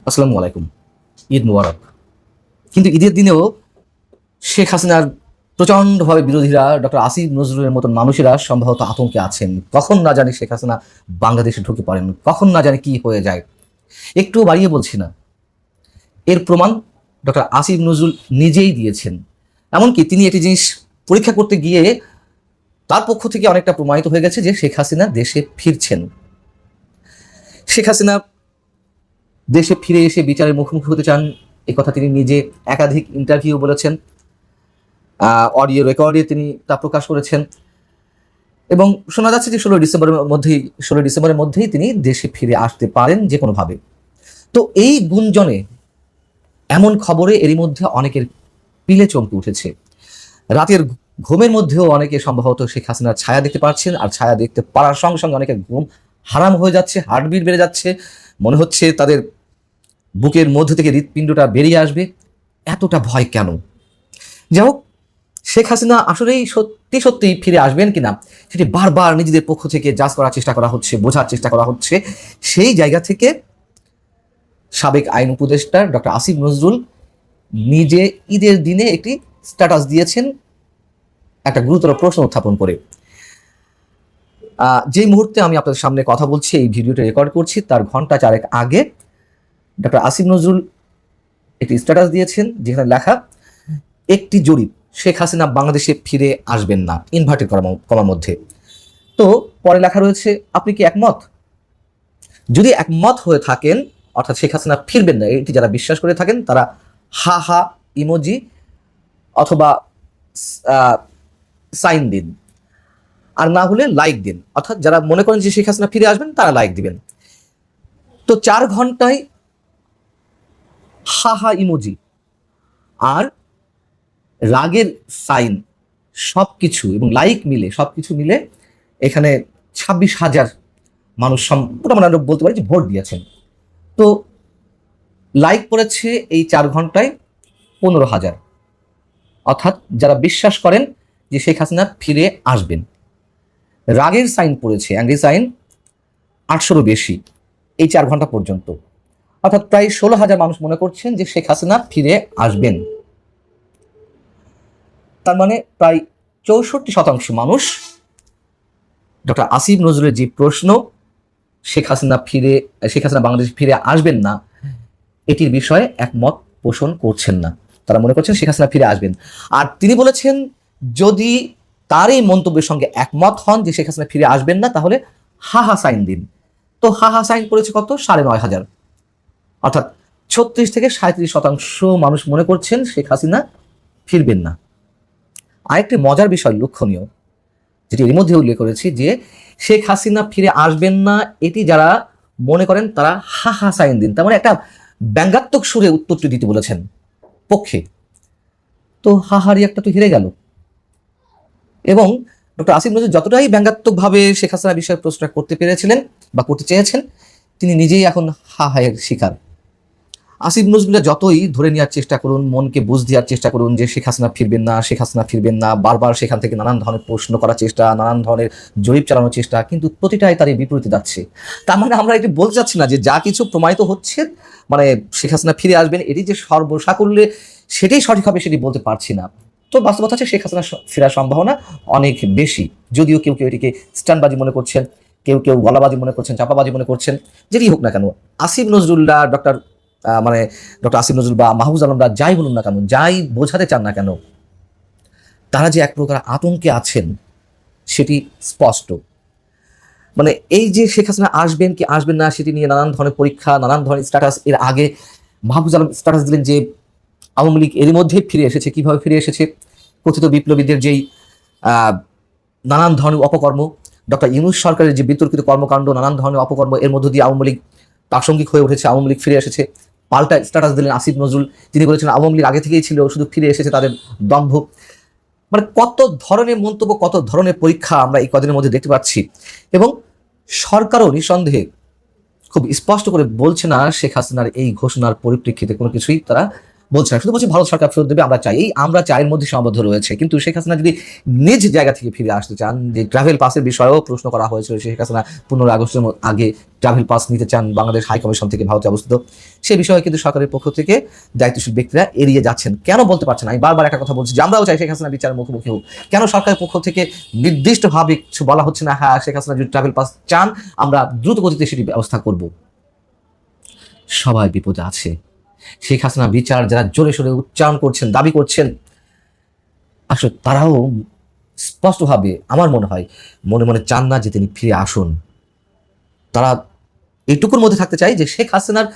আসসালামু আলাইকুম। ঈদ মুবারক। কিন্তু ঈদের দিনেও শেখ হাসিনার প্রচণ্ডভাবে বিরোধীরা ডক্টর আসিফ নজরুলের মতন মানুষেরা সম্ভবত আতঙ্কে আছেন। কখন না জানি শেখ হাসিনা বাংলাদেশে ঢুকে পড়েন, কখন না জানি কি হয়ে যায়। একটু বাড়িয়ে বলছি না, এর প্রমাণ ডক্টর আসিফ নজরুল নিজেই দিয়েছেন। এমনকি তিনি একটি জিনিস পরীক্ষা করতে গিয়ে তার পক্ষ থেকে অনেকটা প্রমাণিত হয়ে গেছে যে শেখ হাসিনা দেশে ফিরছেন। শেখ হাসিনা দেশে ফিরে এসে বিচারের মুখোমুখি হতে চান, এই কথা তিনি নিজে একাধিক ইন্টারভিউ বলেছেন, অডিও রেকর্ডে তিনি তা প্রকাশ করেছেন এবং শোনা যাচ্ছে যে 16 ডিসেম্বরের মধ্যেই তিনি দেশে ফিরে আসতে পারেন যে কোনোভাবে। তো এই গুঞ্জনে, এমন খবরে এরই মধ্যে অনেকের পিলে চমকে উঠেছে। রাতের ঘুমের মধ্যেও অনেকে সম্ভবত শেখ হাসিনার ছায়া দেখতে পাচ্ছেন, আর ছায়া দেখতে পারার সঙ্গে সঙ্গে অনেকের ঘুম হারাম হয়ে যাচ্ছে, হার্টবিট বেড়ে যাচ্ছে, মনে হচ্ছে তাদের বুকের মধ্য থেকে হৃৎপিণ্ডটা বেরিয়ে আসবে। এতটা ভয় কেন? যাই হোক, শেখ হাসিনা আসলেই সত্যি সত্যি ফিরে আসবেন কিনা সেটি বারবার নিজেদের পক্ষ থেকে জাজ করার চেষ্টা করা হচ্ছে, বোঝার চেষ্টা করা হচ্ছে। সেই জায়গা থেকে সাবেক আইন উপদেষ্টা ডক্টর আসিফ নজরুল নিজে ঈদের দিনে একটি স্ট্যাটাস দিয়েছেন, একটা গুরুতর প্রশ্ন উত্থাপন করে। যেই মুহূর্তে আমি আপনাদের সামনে কথা বলছি, এই ভিডিওটা রেকর্ড করছি, তার ঘন্টা চারেক আগে ডক্টর আসিফ নজরুল একটি স্ট্যাটাস দিয়েছেন যেখানে লেখা, একটি জরিপ, শেখ হাসিনা বাংলাদেশে ফিরে আসবেন না, ইনভার্টেড কমার মধ্যে। তো পরে লেখা রয়েছে, আপনি কি একমত? যদি একমত হয়ে থাকেন, অর্থাৎ শেখ হাসিনা ফিরবেন না, এটি যারা বিশ্বাস করে থাকেন তারা হা হা ইমোজি অথবা সাইন দিন, আর না হলে লাইক দিন। অর্থাৎ যারা মনে করেন যে শেখ হাসিনা ফিরে আসবেন তারা লাইক দিবেন। তো 4 ঘন্টায় হা হা ইমোজি আর রাগের সাইন সবকিছু এবং লাইক মিলে, সবকিছু মিলে এখানে 26,000 মানুষ মোটামুটি আমরা বলতে পারি যে ভোট দিয়েছেন। তো লাইক পড়েছে এই 4 ঘন্টায় 15,000, অর্থাৎ যারা বিশ্বাস করেন যে শেখ হাসিনা ফিরে আসবেন। রাগের সাইন পড়েছে, অ্যাংরি সাইন 800-ও বেশি এই 4 ঘন্টা পর্যন্ত, অর্থাৎ প্রায় 16,000 মানুষ মনে করছেন যে শেখ হাসিনা ফিরে আসবেন। তার মানে প্রায় 64% মানুষ ডক্টর আসিফ নজরুলের যে প্রশ্ন, শেখ হাসিনা বাংলাদেশ ফিরে আসবেন না, এটির বিষয়ে একমত পোষণ করছেন না। তারা মনে করছেন শেখ হাসিনা ফিরে আসবেন। আর তিনি বলেছেন, যদি তার এই মন্তব্যের সঙ্গে একমত হন যে শেখ হাসিনা ফিরে আসবেন না, তাহলে হা হা সাইন দিন। তো হা হা সাইন করেছে কত? 9,500, অর্থাৎ 36-37% মানুষ মনে করছেন শেখ হাসিনা ফিরবেন না। আরেকটি মজার বিষয় লক্ষণীয়, যেটি এর মধ্যে উল্লেখ করেছি, যে শেখ হাসিনা ফিরে আসবেন না এটি যারা মনে করেন তারা হা হা সাইন দিন। তার মানে একটা ব্যঙ্গাত্মক সুরে উত্তরটি দিতে বলেছেন পক্ষে। তো হাহারি একটা তো হেরে গেল। এবং ডক্টর আসিফ নজরুল যতটাই ব্যঙ্গাত্মকভাবে শেখ হাসিনা বিষয়ে প্রশ্ন করতে পেরেছিলেন বা করতে চেয়েছেন, তিনি নিজেই এখন হা হায়ের শিকার। আসিফ নজরুল্লাহ যতই ধরে নেওয়ার চেষ্টা করুন, মনকে বুঝ দেওয়ার চেষ্টা করুন যে শেখ হাসিনা ফিরবেন না, শেখ হাসিনা ফিরবেন না, বারবার সেখান থেকে নানান ধরনের প্রশ্ন করার চেষ্টা, নানান ধরনের জরিপ চালানোর চেষ্টা, কিন্তু প্রতিটাই তার এই বিপরীতে যাচ্ছে। তার মানে আমরা এটি বলতে চাচ্ছি না যে যা কিছু প্রমাণিত হচ্ছে, মানে শেখ হাসিনা ফিরে আসবেন এটি যে সর্বসাকুল্যে সেটাই সঠিক হবে সেটি বলতে পারছি না। তো বাস্তবতা হচ্ছে শেখ হাসিনা ফেরার সম্ভাবনা অনেক বেশি, যদিও কেউ কেউ এটিকে স্ট্যান্ডবাজি মনে করছেন, কেউ কেউ গলাবাজি মনে করছেন, চাপাবাজি মনে করছেন। যেটি হোক না কেন, আসিফ নজরুল্লাহ ডক্টর আসিফ নজরুল বা মাহফুজ আলমরা যাই বলুন না কেন, যাই বোঝাতে চান না কেন, তারা যে এক প্রকার আতঙ্কে আছেন সেটি স্পষ্ট। মানে এই যে শেখ হাসিনা আসবেন কি আসবেন না সেটি নিয়ে নানান ধরনের পরীক্ষা, নানান ধরনের স্ট্যাটাস। এর আগে মাহফুজ আলম স্ট্যাটাস দিলেন যে আওয়ামী লীগ এরই মধ্যে ফিরে এসেছে। কিভাবে ফিরে এসেছে? কথিত বিপ্লবীদের যেই নানান ধরনের অপকর্ম, ডক্টর ইউনূস সরকারের যে বিতর্কিত কর্মকাণ্ড, নানান ধরনের অপকর্ম, এর মধ্য দিয়ে আওয়ামী লীগ প্রাসঙ্গিক হয়ে উঠেছে, আওয়ামী লীগ ফিরে এসেছে। পাল্টা স্ট্যাটাস দিলেন আসিফ নজরুল, তিনি বলেছেন আওয়ামী লীগ আগে থেকেই ছিল, শুধু ফিরে এসেছে তাদের দম্ভ। মানে কত ধরনের মন্তব্য, কত ধরনের পরীক্ষা আমরা এই কদিনের মধ্যে দেখতে পাচ্ছি। এবং সরকারও নিঃসন্দেহে খুব স্পষ্ট করে বলছে না শেখ হাসিনার এই ঘোষণার পরিপ্রেক্ষিতে কোনো কিছুই তারা বলছে না, শুধু বলছে ভারত সরকার ফেরত দেবে, আমরা চাই। এই আমরা চাইয়ের মধ্যে সীমাবদ্ধ রয়েছে। কিন্তু শেখ হাসিনা যদি নিজ জায়গা থেকে ফিরে আসতে চান, যে ট্রাভেল পাসের বিষয়েও প্রশ্ন করা হয়েছিল, শেখ হাসিনা 15 আগস্টের আগে ট্রাভেল পাস নিতে চান বাংলাদেশ হাই কমিশন থেকে ভারতে অবস্থিত, সে বিষয়ে কিন্তু সরকারের পক্ষ থেকে দায়িত্বশীল ব্যক্তিরা এড়িয়ে যাচ্ছেন। কেন বলতে পারছেন? আমি বারবার একটা কথা বলছি যে আমরাও চাই শেখ হাসিনা বিচারের মুখোমুখি হোক। কেন সরকারের পক্ষ থেকে নির্দিষ্টভাবে কিছু বলা হচ্ছে না, হ্যাঁ শেখ হাসিনা যদি ট্রাভেল পাস চান আমরা দ্রুত গতিতে সেটি ব্যবস্থা করব? সবাই বিপদে আছে। শেখ হাসিনা বিচার যারা জোরে সোরে উচ্চারণ করছেন, দাবি করছেন, আসলে তারাও স্পষ্টভাবে আমার মনে হয় মনে মনে চান না যে তিনি ফিরে আসুন। তারা এইটুকুর মধ্যে থাকতে চাই যে শেখ হাসিনার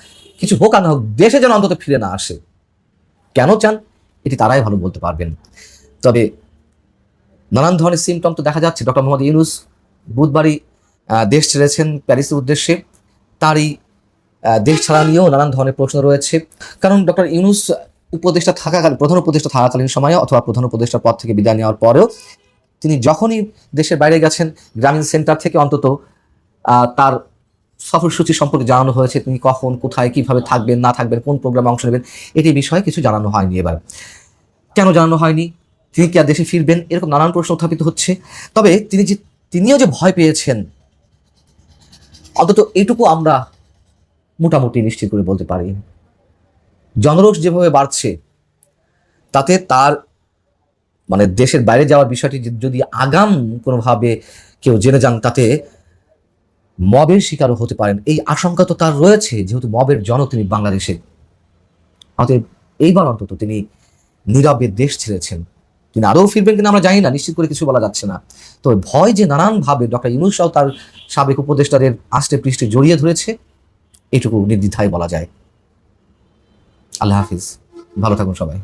কিছু হোক আর না হোক, দেশে যেন অন্তত ফিরে না আসে। কেন চান এটি তারাই ভালো বলতে পারবেন। তবে নানান ধরনের সিমটম তো দেখা যাচ্ছে। ডক্টর মোহাম্মদ ইউনূস বুধবারই দেশ ছেড়েছেন প্যারিসের উদ্দেশ্যে। তারই দেশ ছাড়া নিয়েও নানান ধরনের প্রশ্ন রয়েছে। কারণ ডক্টর ইউনূস উপদেষ্টা থাকাকালীন, প্রধান উপদেষ্টা থাকাকালীন সময়ে অথবা প্রধান উপদেষ্টার পদ থেকে বিদায় নেওয়ার পরেও তিনি যখনই দেশের বাইরে গেছেন, গ্রামীণ সেন্টার থেকে অন্তত তার সফরসূচি সম্পর্কে জানানো হয়েছে, তিনি কখন, কোথায়, কিভাবে থাকবেন, না থাকবেন, কোন প্রোগ্রামে অংশ নেবেন, এটি বিষয়ে কিছু জানানো হয়নি। এবার কেন জানানো হয়নি? তিনি কি আর দেশে ফিরবেন? এরকম নানান প্রশ্ন উত্থাপিত হচ্ছে। তবে তিনিও যে ভয় পেয়েছেন, অন্তত এইটুকু আমরা মোটামুটি নিশ্চিত করে বলতে পারি। জনরোষ যেভাবে বাড়ছে, তাতে তার মানে দেশের বাইরে যাওয়ার বিষয়টি যদি আগাম কোনোভাবে কেউ জেনে যান, তাতে মবের শিকারও হতে পারেন, এই আশঙ্কা তো তার রয়েছে, যেহেতু মবের জনক তিনি বাংলাদেশে। অতএব এইবার অন্তত তিনি নীরবে দেশ ছেড়েছেন। তিনি আদৌ ফিরবেন কিনা আমরা জানি না, নিশ্চিত করে কিছু বলা যাচ্ছে না। তবে ভয় যে নানানভাবে ডক্টর ইউনূস সহ তার সাবেক উপদেষ্টাদের আষ্টে পৃষ্ঠে জড়িয়ে ধরেছে, এটুকু নির্দ্বিধায় বলা যায়। আল্লাহ হাফিজ, ভালো থাকুন সবাই।